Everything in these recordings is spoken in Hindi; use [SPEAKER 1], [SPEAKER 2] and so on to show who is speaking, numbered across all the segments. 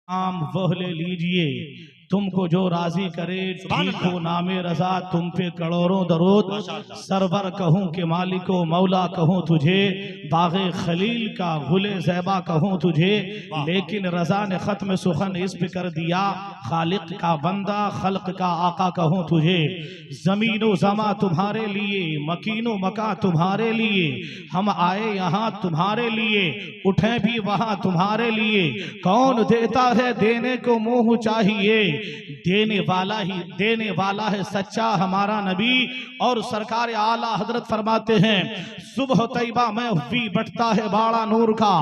[SPEAKER 1] आम वह ले लीजिए तुमको जो राजी करे, ठीक हो नामे रजा तुम पे करोड़ों दरूद। सरवर कहूँ के मालिको मौला कहूँ तुझे, बागे खलील का गुले ज़ैबा कहूँ तुझे, लेकिन रजा ने ख़त्म सुखन इस पे कर दिया, खालिक का बंदा खल्क का आका कहूँ तुझे। ज़मीनो ज़मा तुम्हारे लिए, मकीनो मका तुम्हारे लिए, हम आए यहाँ तुम्हारे लिए, उठे भी वहाँ तुम्हारे लिए। कौन देता है देने को मुँह चाहिए, देने वाला है सच्चा हमारा नबी। और सरकार आला हजरत फरमाते हैं, सुबह तैयबा में हुई बटता है बाड़ा नूर का,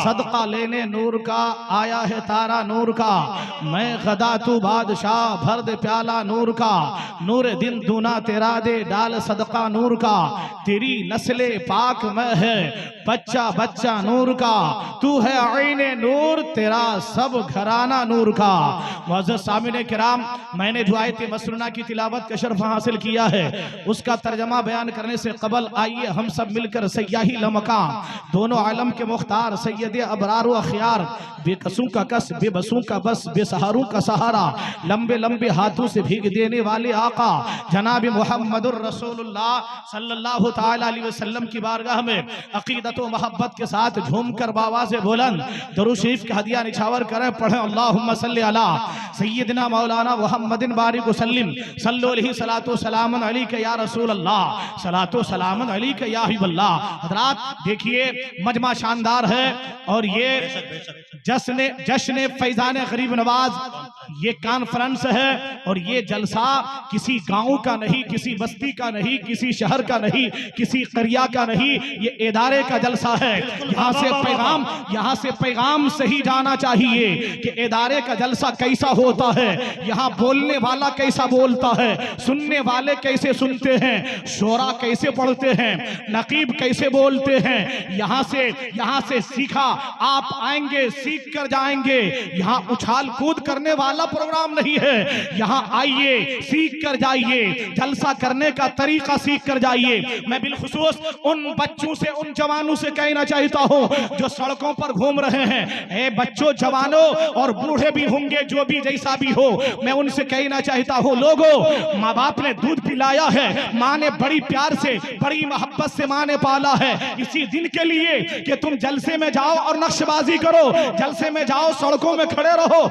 [SPEAKER 1] सदका लेने नूर का आया है तारा नूर का। मैं गदा तू बादशाह भर दे प्याला नूर का, नूर दिन दूना तेरा दे डाल सदका नूर का। तेरी नस्ले पाक में है बच्चा बच्चा नूर का, तू है आईने नूर तेरा सब घराना नूर का। मुअज़्ज़ज़ सामिने किराम, मैंने जो आयत मसरूना की तिलावत का शर्फ हासिल किया है, उसका तर्जमा बयान करने से कबल आइए हम सब मिलकर सय्याही लमकाम दोनों आलम के मुख्तार सैयद अबरार व अखियार, बेकसों का कस बेबसों का बस बेसहारों का सहारा, लंबे लंबे हाथों से भीग देने वाले आका जनाब मुहम्मदुर रसूलुल्लाह सल्लल्लाहु तआला अलैहि वसल्लम की बारगाह में अकीदत व मोहब्बत के साथ झूमकर बाबा से बुलंद दरूद शरीफ का हदिया निछावर करें। पढ़ें अल्लाहुम्मा सल्ली अला सय्यदना मौलाना मुहम्मदिन बारिक वसल्लिम सल्लल्लाहु अलैहि सलातो सलामन अलैका या रसूल अल्लाह सलातो सलामन अलैका या हबीबल्लाह। हज़रात देखिए मजमा शानदार है और ये जश्न फैजान गरीब नवाज ये कॉन्फ्रेंस है और ये जलसा किसी गांव का नहीं, किसी बस्ती का नहीं, किसी शहर का नहीं, किसी करिया का नहीं, ये इदारे का जलसा है। यहाँ से पैगाम सही जाना चाहिए कि इदारे का जलसा कैसा होता है, यहाँ बोलने वाला कैसा बोलता है, सुनने वाले कैसे सुनते हैं, शोरा कैसे पढ़ते हैं, नकीब कैसे बोलते हैं। यहाँ से सीखा, आप आएंगे सीख कर जाएंगे। यहाँ उछाल कूद करने वाला प्रोग्राम नहीं है, यहाँ आइए सीख कर जाइए, जलसा करने का तरीका सीख कर जाइए। मैं बिलखुसूस उन बच्चों से, उन जवानों से कहना चाहता हूँ जो सड़कों पर घूम रहे हैं, ए बच्चों जवानों और बूढ़े भी होंगे जो भी जैसा भी हो, मैं उनसे कहना चाहता हूँ, लोगों माँ बाप ने दूध पिलाया है, माँ ने बड़ी प्यार से बड़ी मोहब्बत से माँ ने पाला है इसी दिन के लिए कि तुम जलसे में जाओ और नक्शबाजी करो, जलसे में जाओ सड़कों में खड़े रहो,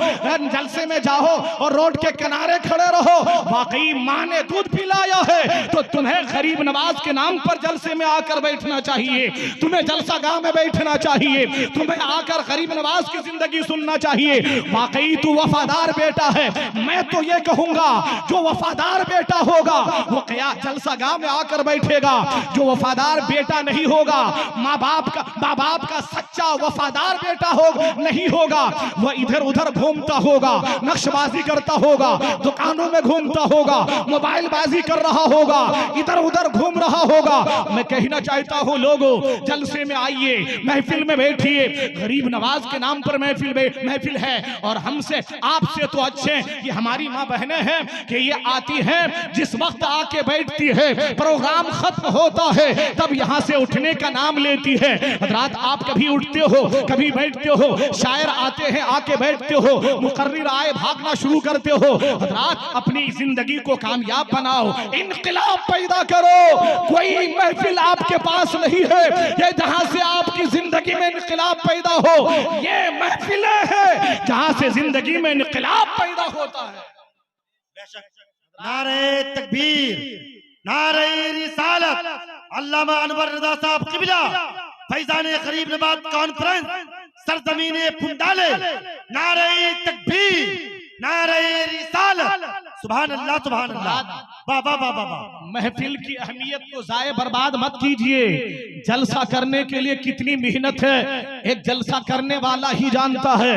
[SPEAKER 1] जलसे में जाओ और रोड के किनारे खड़े रहो। वाकई माँ ने दूध पिलाया है तो तुम्हें गरीब नवाज के नाम पर जलसे में आकर बैठना चाहिए, तुम्हें जलसा गांव में बैठना चाहिए, तुम्हें आकर गरीब नवाज की जिंदगी सुनना चाहिए। वाकई तू वफादार बेटा है। मैं तो ये कहूंगा जो वफादार बेटा होगा वो क्या जलसा गांव में आकर बैठेगा, जो वफादार बेटा नहीं होगा, माँ बाप का सच्चा वफादार बेटा नहीं होगा, वह इधर उधर घूमता होगा, नक्शबाजी करता होगा, दुकानों में घूमता होगा, मोबाइल बाजी कर रहा होगा, इधर उधर घूम रहा होगा। मैं कहना चाहता हूँ लोगों जलसे में आइए, महफिल में बैठिए, गरीब नवाज के नाम पर महफिल है और हमसे आपसे तो अच्छे ये हमारी माँ बहनें हैं कि ये आती हैं, जिस वक्त आके बैठती है प्रोग्राम खत्म होता है तब यहाँ से उठने का नाम लेती है। हज़रात आप कभी उठते हो, कभी बैठते हो, शायर आते हैं आके बैठते हो, मुकर्रिर आए भागना शुरू करते हो। हज़रात अपनी जिंदगी को कामयाब बनाओ, इनकलाब पैदा करो। कोई महफिल आपके पास नहीं है ये जहां से आपकी जिंदगी में इनकलाब पैदा हो, ये महफिलें हैं जहां से जिंदगी में इनकलाब पैदा होता है।
[SPEAKER 2] नारे तकबीर, नारे रिसालत, अल्लामा अनवर रज़ा साहब क़िबला, फैज़ान गरीब नवाज कॉन्फ्रेंस, सरजमीने पुंडाले, नारे तकबीर, नारे रिसालत, सुभान अल्लाह सुभान अल्लाह। बाबा बाबा
[SPEAKER 1] महफिल की अहमियत को जाए बर्बाद मत कीजिए। जलसा करने के लिए कितनी मेहनत है एक जलसा करने वाला ही जानता है,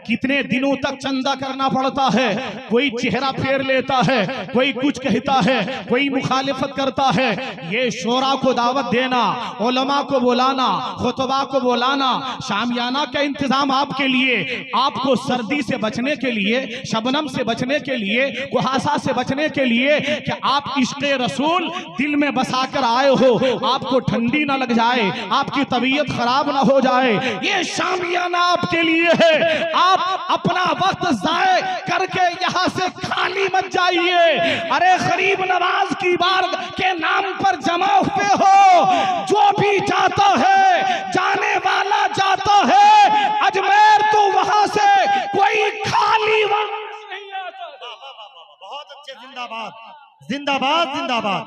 [SPEAKER 1] कितने दिनों तक चंदा करना पड़ता है, कोई चेहरा फेर लेता है, कोई कुछ कहता है, कोई मुखालिफत करता है। ये शोरा को दावत देना, उलमा को बुलाना, खुतबा को बुलाना, शामियाना का इंतजाम आपके लिए, आपको सर्दी से बचने के लिए, शबनम से बचने के लिए, कुहासा से बचने के लिए कि आप इश्क़े रसूल दिल में बसाकर आए हो, आपको ठंडी ना लग जाए, आपकी तबीयत खराब ना हो जाए, ये शामियाना आपके लिए है। आप अपना जाइए। अरे गरीब नवाज की बारगाह के नाम पर जमा हुए हो, जो भी जाता है जाने वाला जाता है अजमेर, तो वहां से कोई खाली वापस नहीं आता।
[SPEAKER 2] बहुत अच्छे, जिंदाबाद जिंदाबाद जिंदाबाद,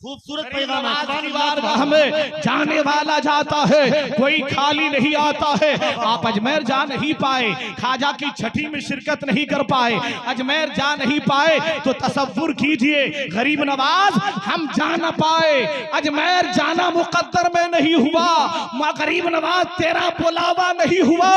[SPEAKER 2] खूबसूरत पैगाम है।
[SPEAKER 1] हमें जाने वाला जाता है, कोई खाली नहीं आता है। आप अजमेर जा नहीं पाए, ख्वाजा की छठी में शिरकत नहीं कर पाए, अजमेर जा नहीं पाए, तो तसव्वुर कीजिए गरीब नवाज हम जा न पाए, अजमेर जाना मुकद्दर में नहीं हुआ, गरीब नवाज तेरा बुलावा नहीं हुआ,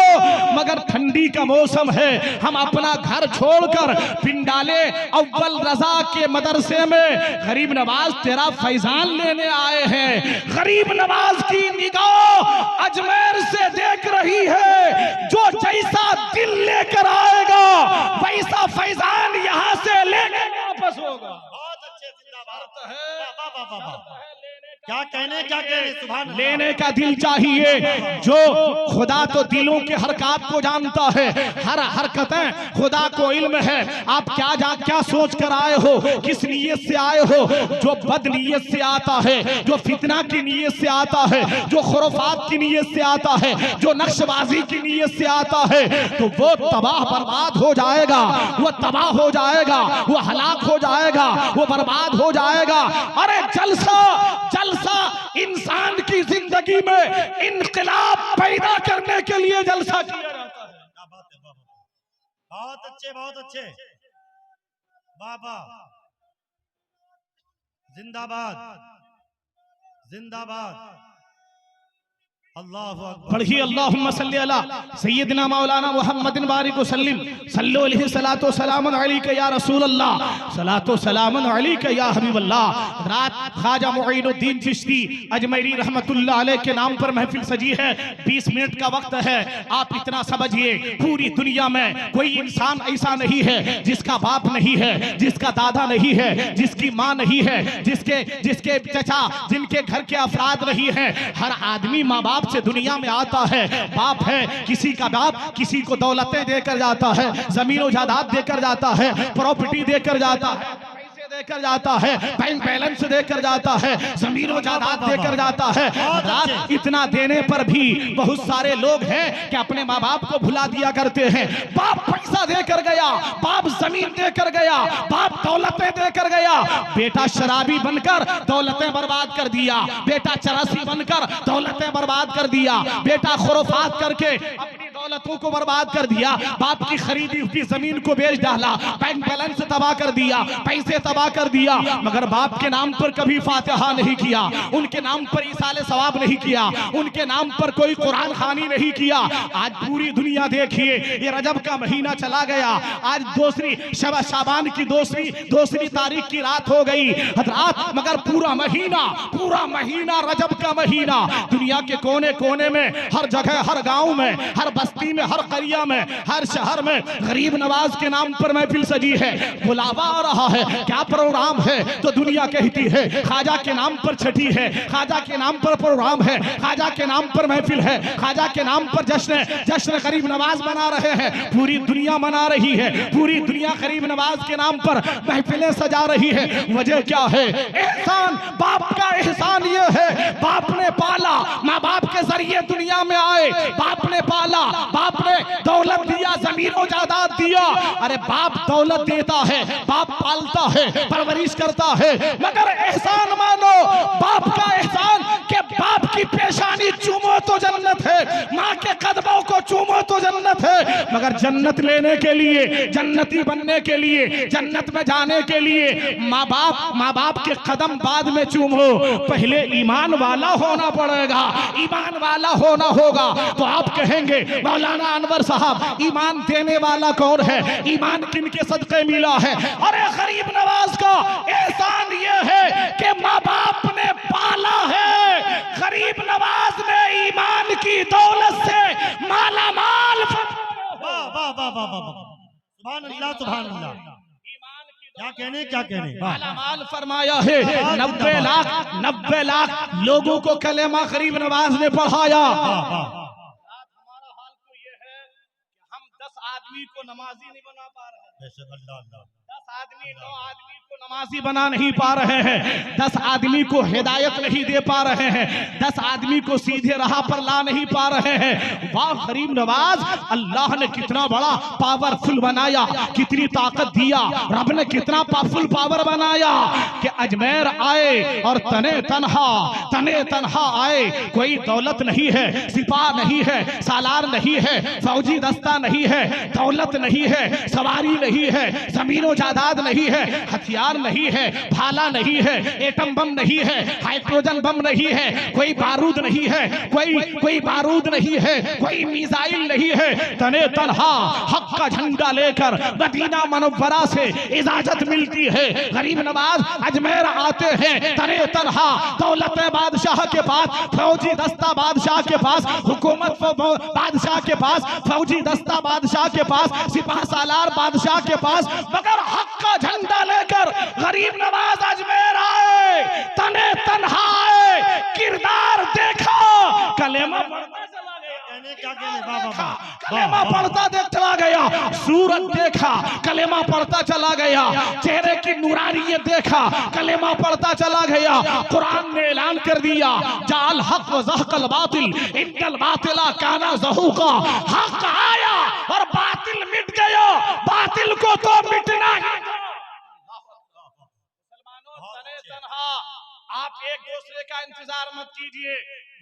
[SPEAKER 1] मगर ठंडी का मौसम है, हम अपना घर छोड़कर पिंडाले अव्वल रजा के मदरसे में गरीब नवाज तेरा फैजान लेने आए हैं। गरीब नवाज की निगाह अजमेर से देख रही है, जो जैसा दिल लेकर आएगा वैसा फैजान यहाँ से लेकर वापस होगा।
[SPEAKER 2] बहुत अच्छे, जिंदाबाद है। क्या कहने सुभान अल्लाह।
[SPEAKER 1] लेने का दिल चाहिए, जो खुदा तो दिलों के हरकत को जानता है, हर हरकतें खुदा को इल्म है। आप क्या सोच कर आए हो, किस नीयत से आए हो, जो बद नीयत से आता है, जो फितना की नीयत से आता है, जो खुराफात की नीयत से आता है, जो नक्शबाजी की नीयत से आता है, तो वो तबाह बर्बाद हो जाएगा, वो तबाह हो जाएगा, वो हलाक हो जाएगा, वो बर्बाद हो जाएगा। अरे जलसा इंसान की जिंदगी में इनकलाब पैदा करने के लिए जलसा किया जाता है।
[SPEAKER 2] क्या बात है बाबा, बहुत अच्छे बहुत अच्छे बाबा, जिंदाबाद जिंदाबाद। अल्लाहु अकबर।
[SPEAKER 1] पढ़िए अल्लाहुम्मा सल्ली अला सय्यिदना मौलाना मुहम्मदिन बारिक वसल्लिम सल्लल्लाहु अलैहि सलातो सलामुन अलैका या रसूल अल्लाह सलातो सलामुन अलैका या हबीब अल्लाह। रात ख्वाजा मुईनुद्दीन चिश्ती अजमेरी रहमतुल्लाह अलैह के नाम पर महफिल सजी है। 20 मिनट का वक्त है, आप इतना समझिए, पूरी दुनिया में कोई इंसान ऐसा नहीं है जिसका बाप नहीं है, जिसका दादा नहीं है, जिसकी माँ नहीं है, जिसके चचा, जिनके घर के अफराद नहीं है। हर आदमी माँ बाप से दुनिया में आता है, बाप है, किसी का बाप किसी को दौलतें देकर जाता है, जमीन जायदाद देकर जाता है, प्रॉपर्टी देकर जाता है, देकर जाता है, बैंक बैलेंस देकर जाता है, जमीन जायदाद देकर जाता है। रात इतना देने पर भी बहुत सारे लोग हैं कि अपने माँ बाप को भुला दिया करते हैं। बाप पैसा देकर गया, बाप जमीन देकर गया, बाप दौलतें देकर गया, बेटा शराबी बनकर दौलतें बर्बाद कर दिया, बेटा चरासी बनकर दौलतें बर्बाद कर दिया, बेटा खुराफात करके अपनी दौलतों को बर्बाद कर दिया, बाप की खरीदी हुई जमीन को बेच डाला, बैंक बैलेंस तबाह कर दिया, पैसे तबाह कर दिया, मगर बाप के नाम पर कभी फातिहा नहीं किया, उनके नाम पर इसाले सवाब नहीं किया, उनके नाम पर कोई कुरान खानी नहीं किया। आज पूरी दुनिया देखिए, ये रजब का महीना चला गया, आज दूसरी शाबान की दूसरी तारीख की रात हो गई रात, मगर पूरा महीना रजब का महीना दुनिया के कोने कोने में, हर जगह, हर गांव में, हर बस्ती में, हर करिया में, हर शहर में गरीब नवाज के नाम पर महफिल सजी है। बुलावा आ रहा है, क्या प्रोग्राम है, तो दुनिया कहती है ख्वाजा के नाम पर छठी है, ख्वाजा के नाम पर प्रोग्राम है, ख्वाजा के नाम पर महफिल है, ख्वाजा के नाम पर जश्न गरीब नवाज मना रहे हैं, पूरी दुनिया मना रही है, पूरी दुनिया गरीब नवाज के नाम पर महफिलें सजा रही है। वजह क्या है? एहसान, बाप का एहसान ये है, बाप ने पाला, माँ बाप के जरिए दुनिया में आए, बाप ने पाला, बाप ने दौलत दिया, जमीनों जायदाद दिया। अरे बाप दौलत देता है, बाप पालता है, परवरिश करता है, मगर एहसान मानो बाप का एहसान कि बाप की पेशानी चूमो तो जन्नत है, माँ के कदमों को चूमो तो जन्नत है, मगर जन्नत लेने के लिए, जन्नती बनने के लिए, जन्नत में जाने के लिए माँ बाप के कदम बाद में चूमो, पहले ईमान वाला होना पड़ेगा, ईमान वाला होना होगा। तो आप कहेंगे मौलाना अनवर साहब, ईमान देने वाला कौन है, ईमान किनके सदके मिला है? अरे गरीब नवाज का एहसान ये है कि माँ बाप ने पाला है, गरीब नवाज ने ईमान की दौलत से माला माल।
[SPEAKER 2] वाह वाह वाह वाह वाह, सुभान अल्लाह सुभान अल्लाह। क्या कहने
[SPEAKER 1] मालामाल फरमाया है। 90 लाख लोगों को कलेमा गरीब नवाज ने पढ़ाया। हमारा हाल तो ये है कि हम 10 आदमी को नमाजी नहीं बना पा रहे हैं। 10 आदमी 9 आदमी को नमाजी बना नहीं पा रहे हैं, 10 आदमी को हिदायत नहीं दे पा रहे हैं, 10 आदमी को सीधे राह पर ला नहीं पा रहे हैं। वाह गरीब नवाज, अल्लाह ने कितना बड़ा पावरफुल बनाया, कितनी ताकत दिया, रब ने कितना फुल पावर बनाया कि अजमेर आए और तने तन्हा आए। कोई दौलत नहीं है, सिपाह नहीं है, सालार नहीं है, फौजी दस्ता नहीं है, दौलत नहीं है, सवारी नहीं है, जमीनो जायदाद नहीं है, हथियार नहीं है, भाला नहीं है, एटम बम नहीं है, हाइड्रोजन बम नहीं है, कोई बारूद नहीं है, कोई बारूद नहीं है, कोई मिसाइल नहीं है। तने तन्हा हक का झंडा लेकर मदीना मुनव्वरा से इजाजत मिलती है। गरीब नवाज अजमेर आते हैं तने तन्हा, दौलत बादशाह के पास, फौजी दस्ता बादशाह के पास, हुकूमत बादशाह के पास, फौजी दस्ता बादशाह के पास, सिपाह सालार बादशाह के पास, मगर हक का झंडा लेकर गरीब नवाज अजमेर आए, तने तन्हा आए। किरदार देखा, कलेमा कलेमा पढ़ता देख चला गया, सूरत देखा, कलेमा पढ़ता चला गया, चेहरे की नूरानियत देखा, कलेमा पढ़ता चला गया। कुरान ने ऐलान कर दिया, जाल हक व ज़हक़ल बातिल इन्नल बातिला काना ज़हूक़ा। हक आया और बातिल मिट गया, बातिल को तो मिटना ही। आप एक दूसरे का इंतजार मत कीजिए,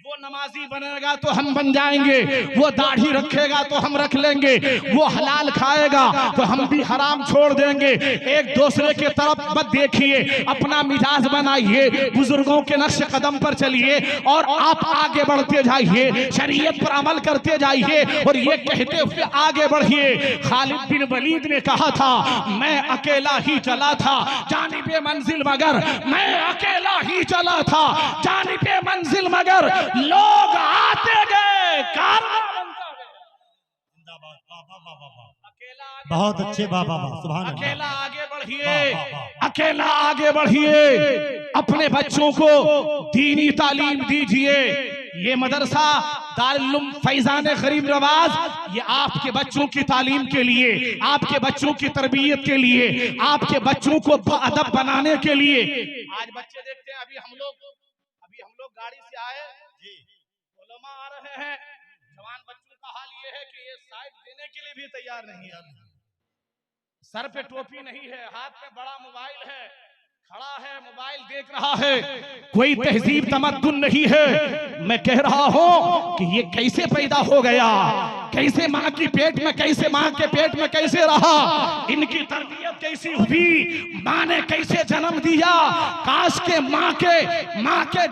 [SPEAKER 1] वो नमाजी बनेगा तो हम बन जाएंगे, वो दाढ़ी रखेगा तो हम रख लेंगे, वो हलाल खाएगा तो हम भी हराम छोड़ देंगे। एक दूसरे के तरफ मत देखिए, अपना मिजाज बनाइए, बुजुर्गों के नक्श कदम पर चलिए और आप आगे बढ़ते जाइए, शरीयत पर अमल करते जाइए और ये कहते हुए आगे बढ़िए। खालिद बिन वलीद ने कहा था, मैं अकेला ही चला था जानिबे मंजिल, मगर मैं अकेला ही चला था जानिबे मंजिल, मगर लोग आते गए, कारवां बनता गया।
[SPEAKER 2] बहुत अच्छे बाबा, सुभान अल्लाह।
[SPEAKER 1] अकेला आगे बढ़िए, अकेला आगे बढ़िए, अपने बच्चों को दीनी तालीम दीजिए। ये मदरसा दारुल फैजान गरीब नवाज, ये आपके बच्चों की तालीम के लिए, आपके बच्चों की तरबियत के लिए, आपके बच्चों को अदब बनाने के लिए। आज बच्चे देखते हैं, अभी हम लोग गाड़ी से आए, उलमा आ रहे हैं, जवान बच्चों का हाल ये है कि ये साइड देने के लिए भी तैयार नहीं है, सर पे टोपी नहीं है, हाथ में बड़ा मोबाइल है, खड़ा है, मोबाइल देख रहा है, कोई तहजीब तमद्दुन नहीं है। मैं कह रहा हूं कि ये कैसे पैदा हो गया, कैसे माँ की पेट में, कैसे माँ के पेट में कैसे रहा, इनकी तरबियत कैसी हुई, माँ ने कैसे जन्म दिया। काश के माँ के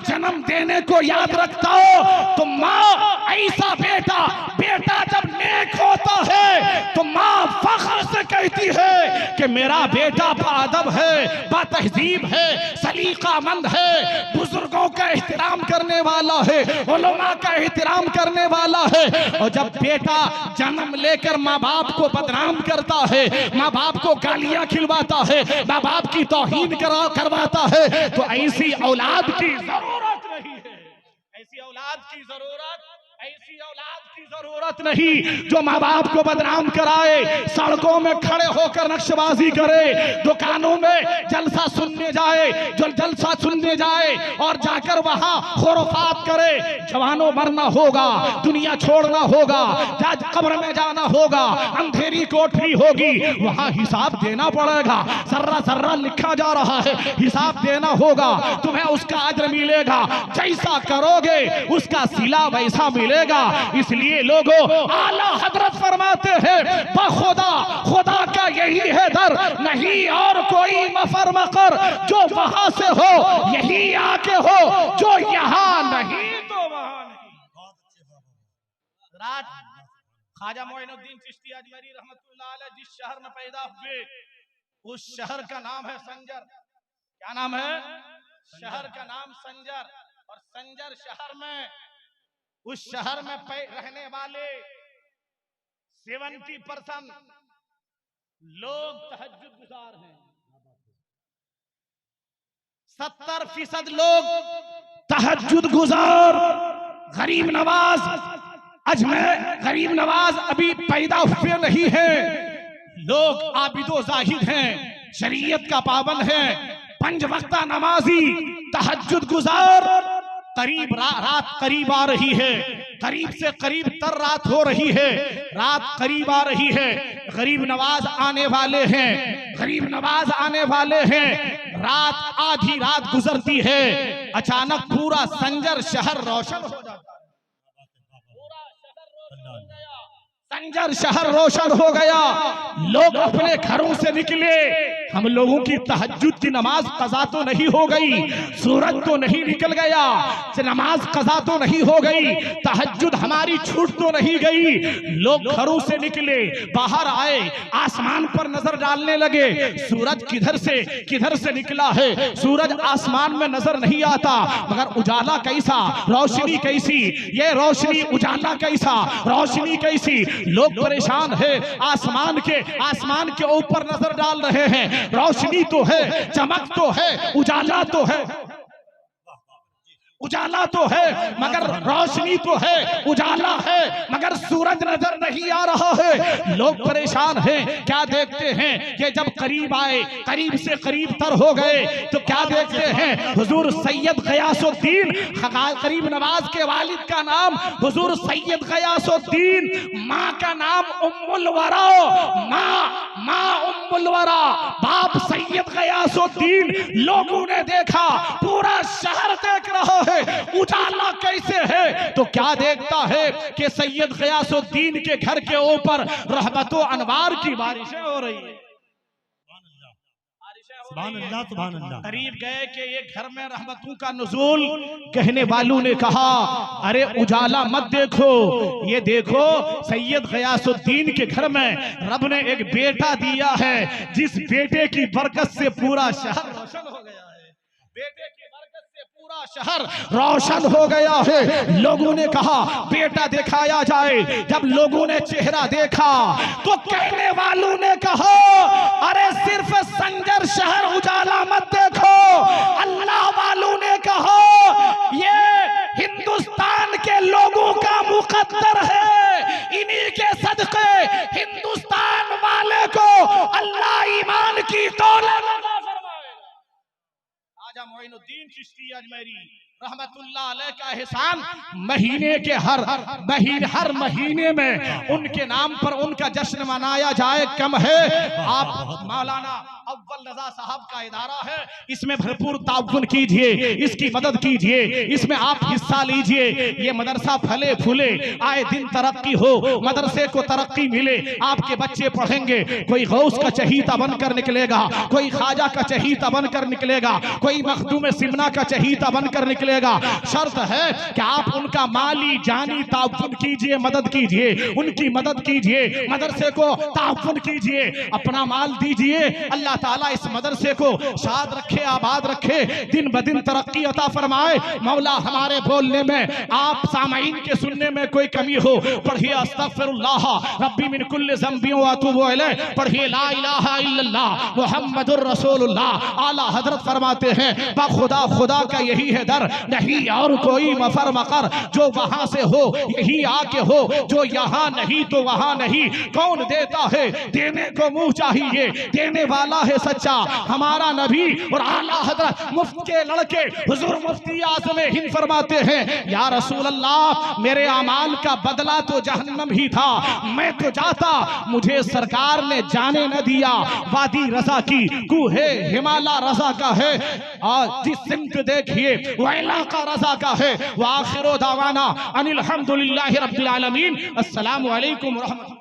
[SPEAKER 1] जन्म देने को याद रखता हो तो माँ ऐसा बेटा जब नेक होता है तो माँ फख्र से कहती है कि मेरा बेटा बाअदब है, बातहजीब है, सलीकामंद है, बुजुर्गों का एहतराम करने वाला है, उलमा का एहतराम करने वाला है। और जब बेटा जन्म लेकर माँ बाप को बदनाम करता है, माँ बाप को गालियां खिलवाता है, माँ बाप की तौहीन करवाता है, तो ऐसी औलाद की जरूरत नहीं है, ऐसी औलाद की जरूरत नहीं जो माँ बाप को बदनाम कराए, सड़कों में खड़े होकर नक्शबाजी करे, दुकानों में जलसा सुनने जाए और जाकर वहां खुराफात करे। जवानों मरना होगा, दुनिया छोड़ना होगा, कब्र में जाना होगा, अंधेरी कोठरी होगी, वहां हिसाब देना पड़ेगा, सर्रा लिखा जा रहा है, हिसाब देना होगा, तुम्हें उसका अज्र मिलेगा, जैसा करोगे उसका सिला वैसा मिलेगा। इसलिए लोगों, आला हजरत फरमाते हैं, खुदा का यही है दर, नहीं और कोई मफर मकर, जो वहां से हो यही आके हो, जो यहाँ नहीं तो वहां नहीं। रात ख्वाजा मोइनुद्दीन चिश्ती अजमेरी रहमतुल्लाह अलैह जिस शहर में पैदा हुए, उस शहर का नाम है संजर। क्या नाम है? शहर का नाम संजर। और संजर शहर में, उस शहर में रहने वाले 70% लोग तहज्जुद गुजार हैं, 70% लोग तहज्जुद गुजार। गरीब नवाज अजमेर, गरीब नवाज अभी पैदा हुए नहीं है, लोग आबिदो जाहिद हैं, शरीयत का पाबंद है, 5 वक्ता नमाजी, तहज्जुद गुजार, करीब रात करीब आ रही है, करीब से करीब तर रात हो रही है, रात करीब आ रही है, गरीब नवाज आने वाले हैं, गरीब नवाज आने वाले हैं, रात आधी रात गुजरती है, अचानक पूरा संजर शहर रोशन हो जाता है, पूरा शहर रोशन हो गया, संजर शहर रोशन हो गया, लोग अपने घरों से निकले। हम लोगों की तहज्जुद की नमाज कज़ा तो नहीं हो गई, सूरज तो नहीं निकल गया, नमाज कज़ा तो नहीं हो गई, तहज्जुद हमारी छूट तो नहीं गई। लोग घरों से निकले, बाहर आए, आसमान पर नजर डालने लगे, सूरज किधर से निकला है, सूरज आसमान में नजर नहीं आता, मगर उजाला कैसा, रोशनी कैसी, ये रोशनी उजाला कैसा, रोशनी कैसी। लोग परेशान है, आसमान के ऊपर नजर डाल रहे हैं, रोशनी तो है, चमक तो है, उजाला तो है, उजाला तो है मगर रोशनी तो है, उजाला है मगर सूरज नजर नहीं आ रहा है। लोग परेशान हैं, क्या देखते हैं कि जब करीब आए, करीब से करीब तर हो गए तो क्या देखते हैं, हुजूर सैयद गयासुद्दीन, करीब नवाज के वालिद का नाम हुजूर सैयद गयासुद्दीन, माँ का नाम उम्मुल वरा, माँ उम्मुल वरा, बाप सैयद गयासुद्दीन। लोगों ने देखा, पूरा शहर देख रहा है उजाला कैसे है, तो क्या देखता है कि सैयद गयासुद्दीन के घर के ऊपर रहमतो अनवार की बारिशें हो रही है।
[SPEAKER 2] सुभान अल्लाह, सुभान अल्लाह।
[SPEAKER 1] करीब गए कि ये घर में रहमतों का नुज़ूल, कहने वालों ने कहा अरे उजाला मत देखो, ये देखो सैयद गयासुद्दीन के घर में रब ने एक बेटा दिया है, जिस बेटे की बरकत से पूरा शहर रोशन हो गया है, बेटे की बरकत से पूरा शहर रोशन हो गया है। लोगों ने कहा बेटा दिखाया जाए, जब लोगों ने चेहरा देखा तो कहने वालों ने कहा अरे सिर्फ संजर शहर उजाला मत देखो, अल्लाह वालों ने कहा ये हिंदुस्तान के लोगों का मुकद्दर है, इन्हीं के सदके हिंदुस्तान वाले को अल्लाह ईमान की दौलत अता फरमाएगा। राजा मोइनुद्दीन चिश्ती अजमेरी रहमतुल्लाह अलैह का एहसान, महीने के हर महीने में उनके नाम पर उनका जश्न मनाया जाए कम है। आप मौलाना अव्वल रजा साहब का इदारा है, इसमें भरपूर ताउन कीजिए, इसकी मदद कीजिए, इसमें आप हिस्सा लीजिए, ये मदरसा फले फूले, आए दिन तरक्की हो, मदरसे को तरक्की मिले, आपके बच्चे पढ़ेंगे, कोई गौस का चहीता बनकर निकलेगा, कोई ख्वाजा का चहीता बनकर निकलेगा, कोई मखदूम सिमना का चहीता बनकर निकलेगा। शर्त है कि आप उनका माली जानी ताउन कीजिए, मदद कीजिए, उनकी मदद कीजिए, मदरसे को ताउन कीजिए, अपना माल दीजिए। अल्लाह ताला इस मदरसे को शाद रखे, आबाद रखे, दिन ब दिन तरक्की अता फरमाए। मौला हमारे बोलने में, आप सामाईन के सुनने में कोई कमी हो, पढ़िए अस्तगफिरुल्लाह रब्बी मिन कुल्लि ज़ंबि व अतूबु इलैह, पढ़िए ला इलाहा इल्लल्लाह मुहम्मदुर रसूलुल्लाह। आला हजरत फरमाते हैं खुदा खुदा का यही है दर, नहीं और कोई मफर मकर, जो वहां से हो यही आके हो, जो यहाँ नहीं तो वहां नहीं। कौन देता है, देने को मुंह चाहिए, देने वाला है सच्चा हमारा नबी। और आला हजरत मुफ्ती के लड़के हुजूर मुफ्ती आज़म हिंद फरमाते हैं या रसूल अल्लाह, मेरे अमाल का बदला तो जहन्नम ही था, मैं तो जाता, मुझे सरकार ने जाने न दिया। वादी रजा की कूहे हिमालय रजा का है, और जिस सिमत देखिए वह इलाका रजा का है। व आखिरो दावाना अनिल हम्दुलिल्लाहि रब्बिल आलमीन। अस्सलामु अलैकुम व रहमतुल्लाह।